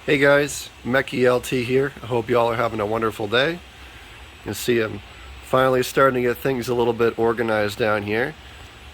Hey guys, Meki LT here. I hope y'all are having a wonderful day. You can see I'm finally starting to get things a little bit organized down here.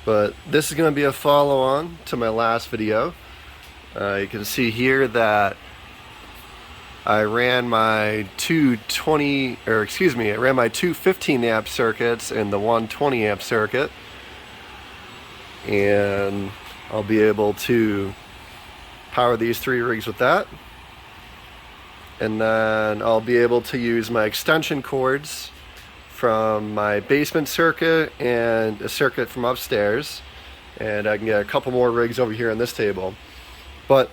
But this is going to be a follow-on to my last video. You can see here that I ran my two 15 amp circuits and the one 20 amp circuit. And I'll be able to power these three rigs with that. And then I'll be able to use my extension cords from my basement circuit and a circuit from upstairs, and I can get a couple more rigs over here on this table. But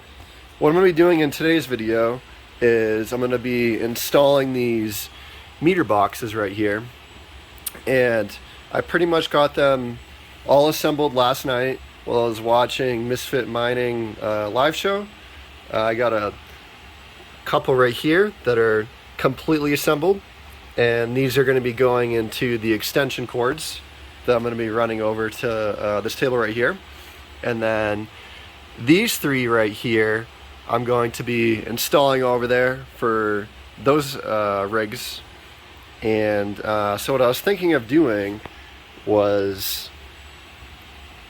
what I'm going to be doing in today's video is I'm going to be installing these meter boxes right here, and I pretty much got them all assembled last night while I was watching Misfit Mining live show. I got a couple right here that are completely assembled, and these are going to be going into the extension cords that I'm going to be running over to this table right here. And then these three right here I'm going to be installing over there for those rigs. And so what I was thinking of doing was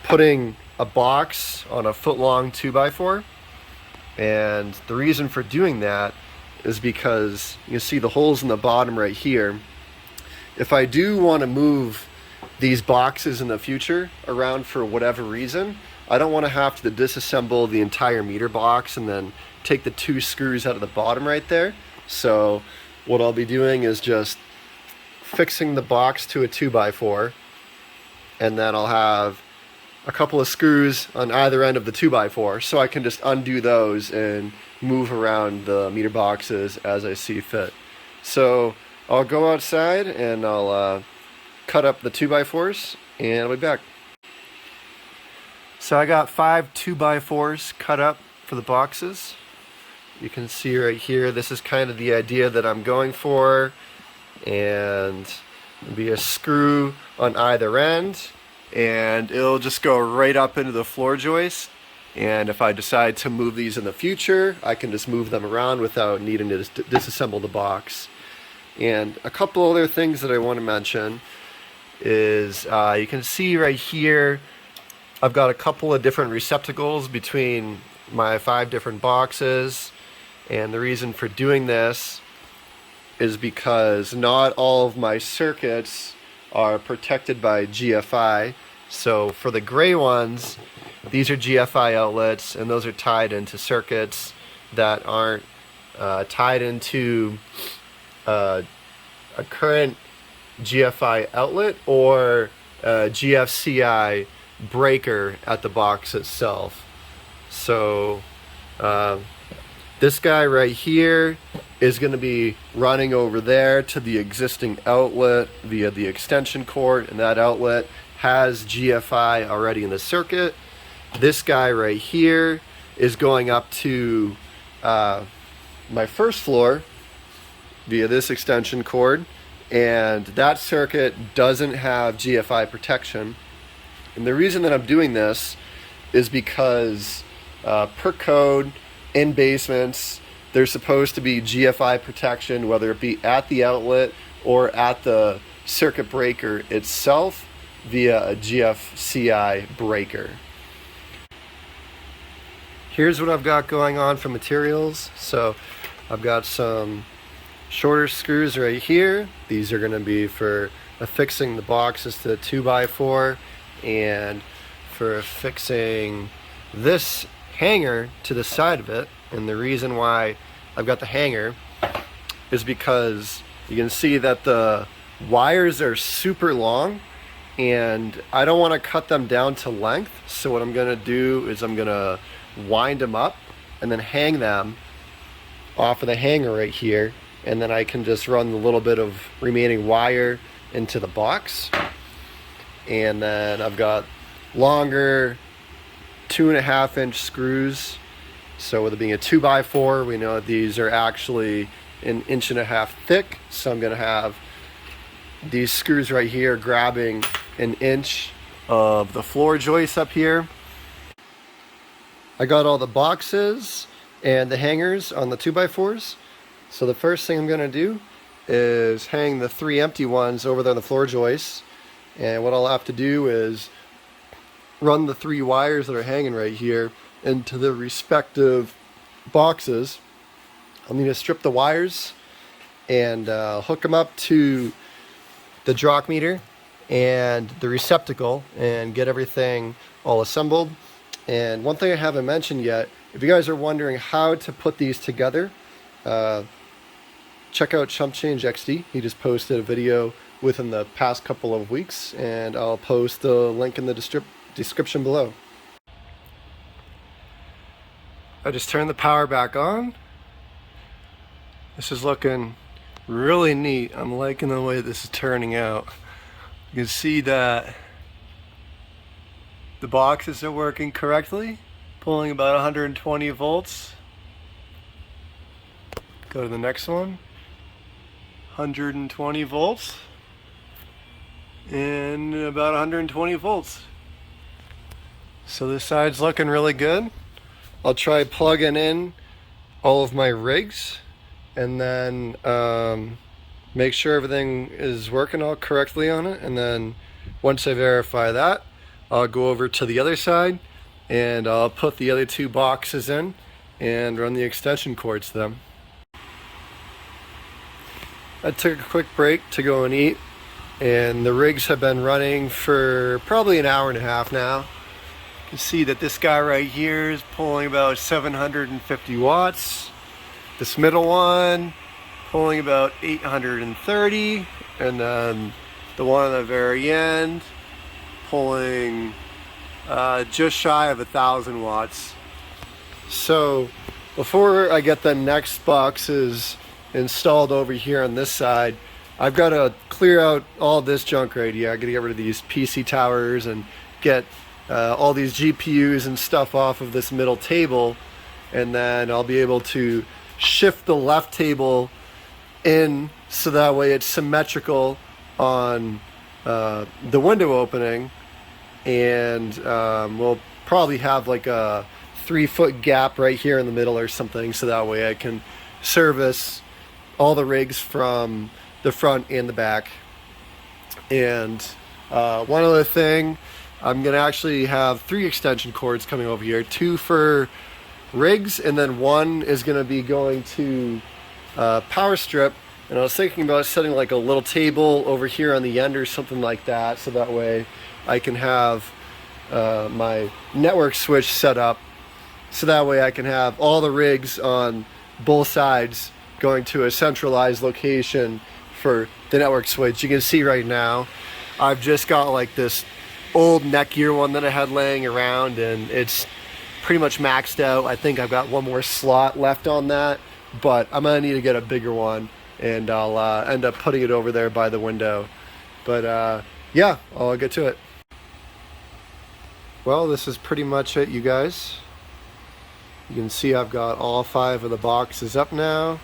putting a box on a foot-long 2x4. And the reason for doing that is because you can see the holes in the bottom right here. If I do want to move these boxes in the future around for whatever reason, I don't want to have to disassemble the entire meter box and then take the two screws out of the bottom right there. So what I'll be doing is just fixing the box to a 2x4, and then I'll have a couple of screws on either end of the 2x4, so I can just undo those and move around the meter boxes as I see fit. So I'll go outside and I'll cut up the 2x4s, and I'll be back. So I got 5 2x4s cut up for the boxes. You can see right here, this is kind of the idea that I'm going for, and there'll be a screw on either end, and it'll just go right up into the floor joist. And if I decide to move these in the future, I can just move them around without needing to disassemble the box. And a couple other things that I want to mention is you can see right here I've got a couple of different receptacles between my 5 different boxes, and the reason for doing this is because not all of my circuits are protected by GFI. So for the gray ones, these are GFI outlets, and those are tied into circuits that aren't tied into a current GFI outlet or a GFCI breaker at the box itself. So this guy right here is going to be running over there to the existing outlet via the extension cord, and that outlet has GFI already in the circuit. This guy right here is going up to my first floor via this extension cord, and that circuit doesn't have GFI protection. And the reason that I'm doing this is because per code in basements, there's supposed to be GFI protection, whether it be at the outlet or at the circuit breaker itself via a GFCI breaker. Here's what I've got going on for materials. So I've got some shorter screws right here. These are going to be for affixing the boxes to the 2x4 and for affixing this hanger to the side of it. And the reason why I've got the hanger is because you can see that the wires are super long, and I don't want to cut them down to length. So what I'm going to do is I'm going to wind them up and then hang them off of the hanger right here, and then I can just run the little bit of remaining wire into the box. And then I've got longer 2.5-inch screws. So with it being a 2x4, we know that these are actually 1.5 inches thick. So I'm going to have these screws right here grabbing 1 inch of the floor joist up here. I got all the boxes and the hangers on the 2x4s. So the first thing I'm going to do is hang the 3 empty ones over there on the floor joists, and what I'll have to do is run the 3 wires that are hanging right here into the respective boxes. I'll need to strip the wires and hook them up to the jock meter and the receptacle and get everything all assembled. And one thing I haven't mentioned yet, if you guys are wondering how to put these together, check out Chump Change XD. He just posted a video within the past couple of weeks, and I'll post the link in the description below. I just turned the power back on. This is looking really neat. I'm liking the way this is turning out. You can see that the boxes are working correctly, pulling about 120 volts. Go to the next one. 120 volts and about 120 volts. So this side's looking really good. I'll try plugging in all of my rigs and then make sure everything is working all correctly on it, and then once I verify that, I'll go over to the other side and I'll put the other 2 boxes in and run the extension cords to them. I took a quick break to go and eat, and the rigs have been running for probably an hour and a half now. You can see that this guy right here is pulling about 750 watts. This middle one pulling about 830, and then the one at the very end pulling just shy of 1,000 watts. So before I get the next boxes installed over here on this side, I've got to clear out all this junk right here. I got to get rid of these PC towers and get all these GPUs and stuff off of this middle table, and then I'll be able to shift the left table in so that way it's symmetrical on the window opening, and we'll probably have like a 3-foot gap right here in the middle or something, so that way I can service all the rigs from the front and the back. And one other thing, I'm gonna actually have 3 extension cords coming over here, 2 for rigs, and then 1 is gonna be going to power strip. And I was thinking about setting like a little table over here on the end or something like that, so that way I can have my network switch set up, so that way I can have all the rigs on both sides going to a centralized location for the network switch. You can see right now I've just got like this old Netgear one that I had laying around, and it's pretty much maxed out. I think I've got 1 more slot left on that, but I'm gonna need to get a bigger one, and I'll end up putting it over there by the window. But yeah, I'll get to it. Well, this is pretty much it, you guys. You can see I've got all 5 of the boxes up now.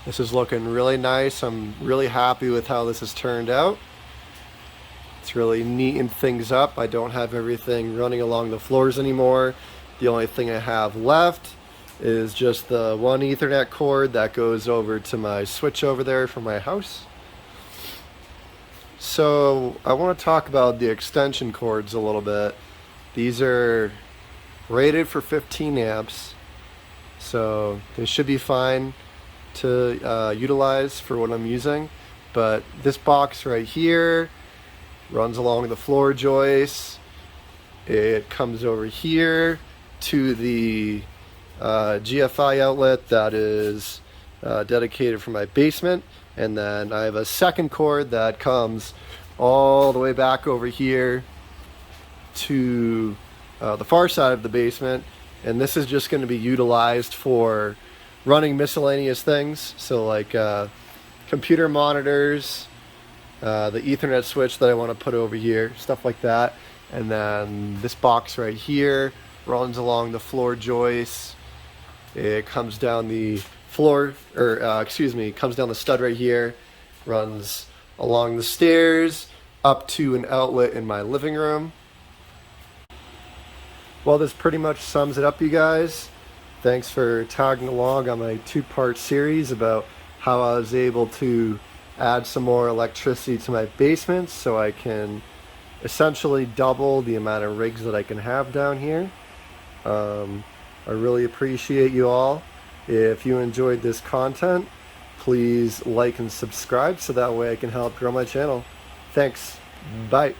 This is looking really nice. I'm really happy with how this has turned out. It's really neatened things up. I don't have everything running along the floors anymore. The only thing I have left is just the 1 Ethernet cord that goes over to my switch over there for my house. So I want to talk about the extension cords a little bit. These are rated for 15 amps, so they should be fine to utilize for what I'm using. But this box right here runs along the floor joists. It comes over here to the GFI outlet that is dedicated for my basement, and then I have a second cord that comes all the way back over here to the far side of the basement, and this is just going to be utilized for running miscellaneous things, so like computer monitors, the Ethernet switch that I want to put over here, stuff like that. And then this box right here runs along the floor joists. It comes down the floor, or comes down the stud right here, runs along the stairs up to an outlet in my living room. Well, this pretty much sums it up, you guys. Thanks for tagging along on my 2-part series about how I was able to add some more electricity to my basement so I can essentially double the amount of rigs that I can have down here. I really appreciate you all. If you enjoyed this content, please like and subscribe so that way I can help grow my channel. Thanks. Bye.